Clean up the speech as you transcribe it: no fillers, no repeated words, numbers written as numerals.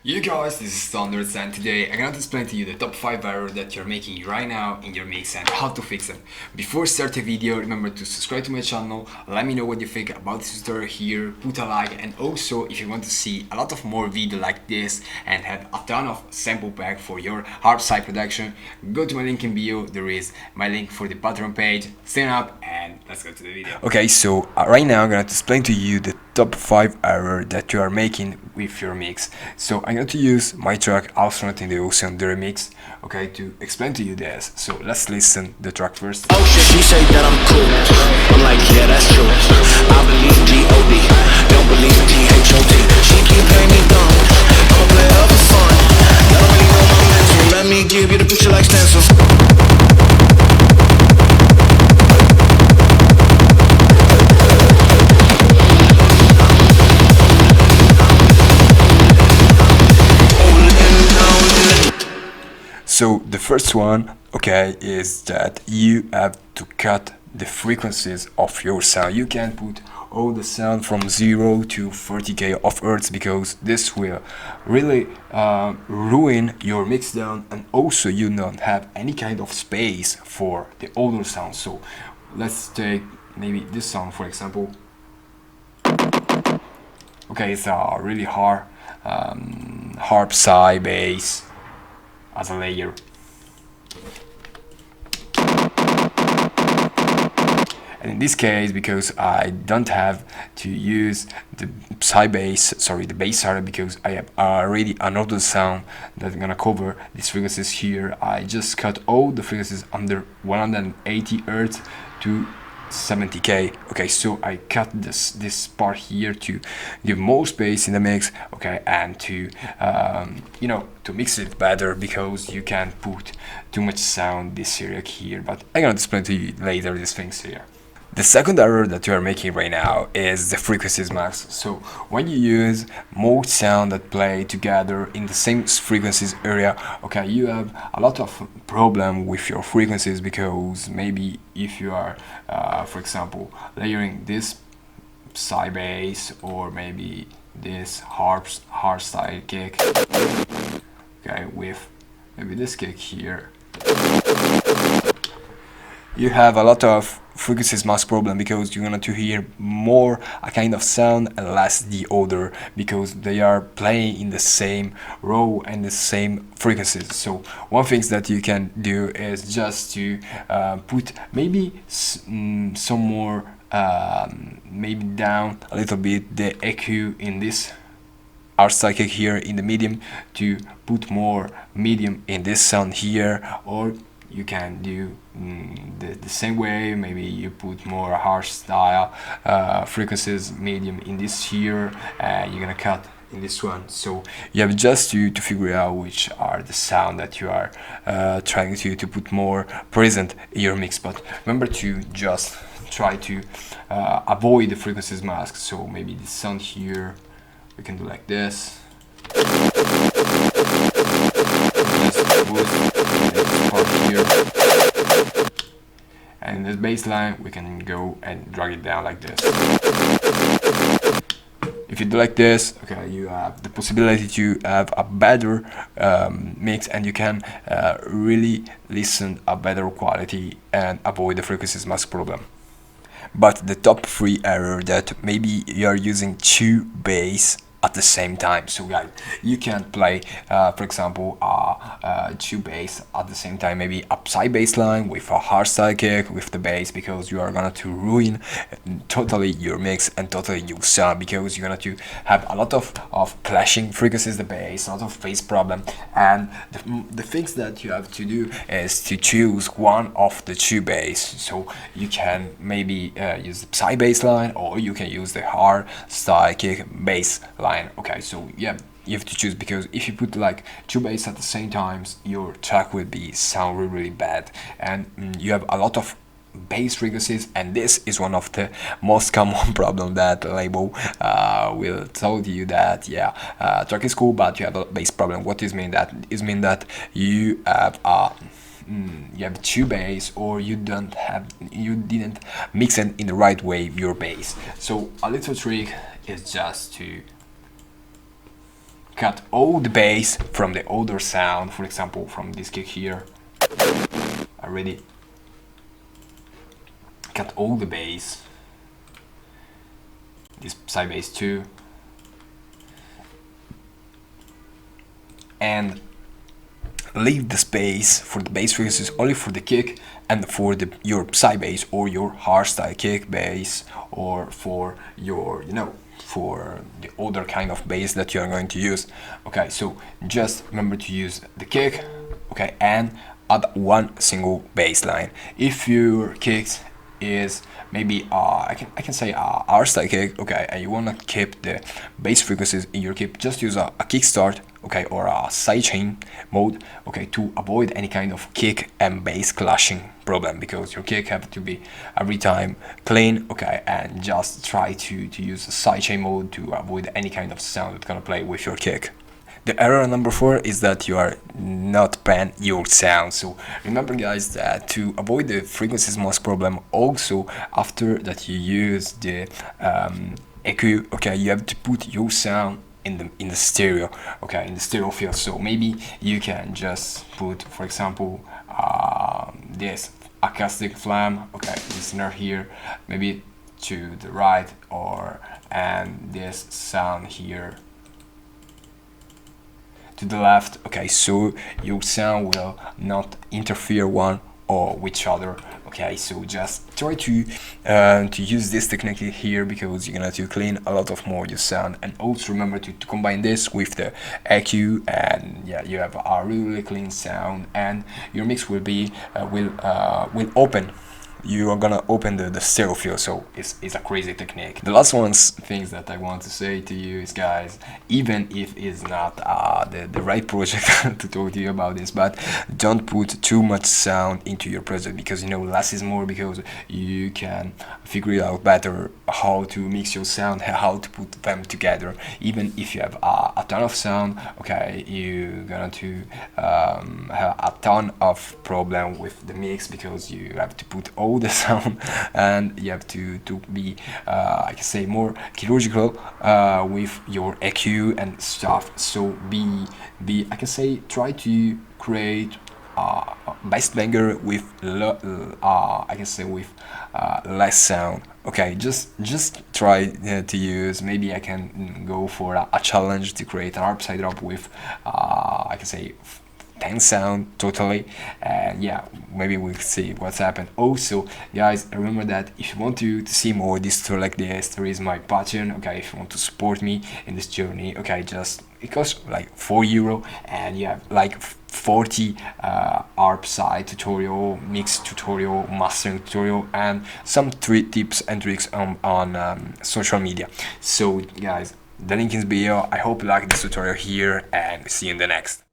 You guys, this is THNDERZ, and today I'm gonna explain to you the top 5 errors that you're making right now in your mix and how to fix them. Before start the video, remember to subscribe to my channel, let me know what you think about this tutorial here, put a like, and also if you want to see a lot of more video like this and have a ton of sample pack for your Hardpsy production, go to my link in bio. There is my link for the Patreon page. Sign up and let's go to the video. Okay, so right now I'm gonna explain to you the top 5 error that you are making with your mix. So I'm going to use my track Astronaut in the Ocean, the remix, okay, to explain to you this. So let's listen the track first. Oh shit, she say that I'm cool. I'm like, yeah, that's true. I believe G-O-D, don't believe T-H-O-T. She keep playing me dumb, I'm a player for fun. Y'all don't really know my mental. Let me give you the picture like stencil. So the first one, okay, is that you have to cut the frequencies of your sound. You can put all the sound from 0 to 30k of hertz because this will really ruin your mix down, and also you don't have any kind of space for the older sound. So let's take maybe this sound for example. Okay, it's a really hard Hardpsy bass as a layer. And in this case, because I don't have to use the the bass area, because I have already another sound that's gonna cover these frequencies here, I just cut all the frequencies under 180 Hz to 70k. Okay, so I cut this part here to give more space in the mix, okay, and to to mix it better, because you can't put too much sound this area here, but I'm gonna explain to you later these things here. The second error that you are making right now is the frequencies max. So when you use more sound that play together in the same frequencies area, okay, you have a lot of problem with your frequencies, because maybe if you are, for example, layering this Psy bass or maybe this hardstyle kick, okay, with maybe this kick here, you have a lot of frequencies mask problem, because you're going to hear more a kind of sound and less the other, because they are playing in the same row and the same frequencies. So one thing that you can do is just to put maybe some more maybe down a little bit the EQ in this hardstyle kick here in the medium, to put more medium in this sound here, or you can do the same way, maybe you put more hardstyle frequencies medium in this here, and you're gonna cut in this one. So you have just to figure out which are the sound that you are trying to put more present in your mix, but remember to just try to avoid the frequencies mask. So maybe this sound here we can do like this. Here. And in this bass line we can go and drag it down like this. If you do like this, okay, you have the possibility to have a better mix, and you can really listen a better quality and avoid the frequencies mask problem. But the top 3 error, that maybe you are using 2 bass at the same time. So guys, you can play for example 2 bass at the same time, maybe a Psy bass line with a hardstyle kick with the bass, because you are gonna to ruin totally your mix and totally your sound, because you're gonna to have a lot of clashing frequencies, the bass, a lot of phase problem. And the things that you have to do is to choose one of the 2 bass. So you can maybe use the Psy bass line, or you can use the hardstyle kick bass line. Okay, so yeah, you have to choose, because if you put like 2 bass at the same times, your track will be sound really bad, and you have a lot of bass frequencies, and this is one of the most common problem that label will tell you that track is cool, but you have a bass problem. What is mean that? It mean that you have you have 2 bass, or you didn't mix it in the right way your bass. So a little trick is just to cut all the bass from the other sound, for example from this kick here. Already cut all the bass, this side bass too, and leave the space for the bass frequencies only for the kick and for your side bass or your hardstyle kick bass, or for your, for the other kind of bass that you are going to use. Okay, so just remember to use the kick, okay, and add one single bass line. If your kick is maybe I can say hardstyle kick, okay, and you wanna keep the bass frequencies in your kick, just use a kickstart, okay, or a sidechain mode, okay, to avoid any kind of kick and bass clashing problem, because your kick have to be every time clean, okay, and just try to use a sidechain mode to avoid any kind of sound that's gonna play with your kick. The error number 4 is that you are not pan your sound. So remember guys that to avoid the frequencies mask problem, also after that you use the EQ, okay, you have to put your sound in the stereo, okay, in the stereo field. So maybe you can just put, for example, this acoustic flam, okay, listener here, maybe to the right, or and this sound here to the left, okay, so your sound will not interfere one or with each other. Okay, so just try to use this technique here, because you're gonna to clean a lot of more your sound, and also remember to combine this with the EQ, and yeah, you have a really clean sound, and your mix will be will open. You are gonna open the stereo field, so it's a crazy technique. The last things that I want to say to you is, guys, even if it's not the right project to talk to you about this, but don't put too much sound into your project, because less is more, because you can figure it out better how to mix your sound, how to put them together. Even if you have a ton of sound, okay, you're gonna to have a ton of problem with the mix, because you have to put all the sound, and you have to be I can say more chirurgical with your EQ and stuff. So be I can say try to create bass banger with I can say with less sound. Okay, just try to use, maybe I can go for a challenge to create an Hardpsy drop with I can say 10 sound totally, and yeah, maybe we'll see what's happened. Also guys, remember that if you want to see more this tutorial like this, there is my Patreon, okay, if you want to support me in this journey, okay, just it costs like €4, and you have like 40 Hardpsy tutorial, mix tutorial, mastering tutorial, and some tips and tricks on social media. So guys, the link is below. I hope you like this tutorial here, and see you in the next.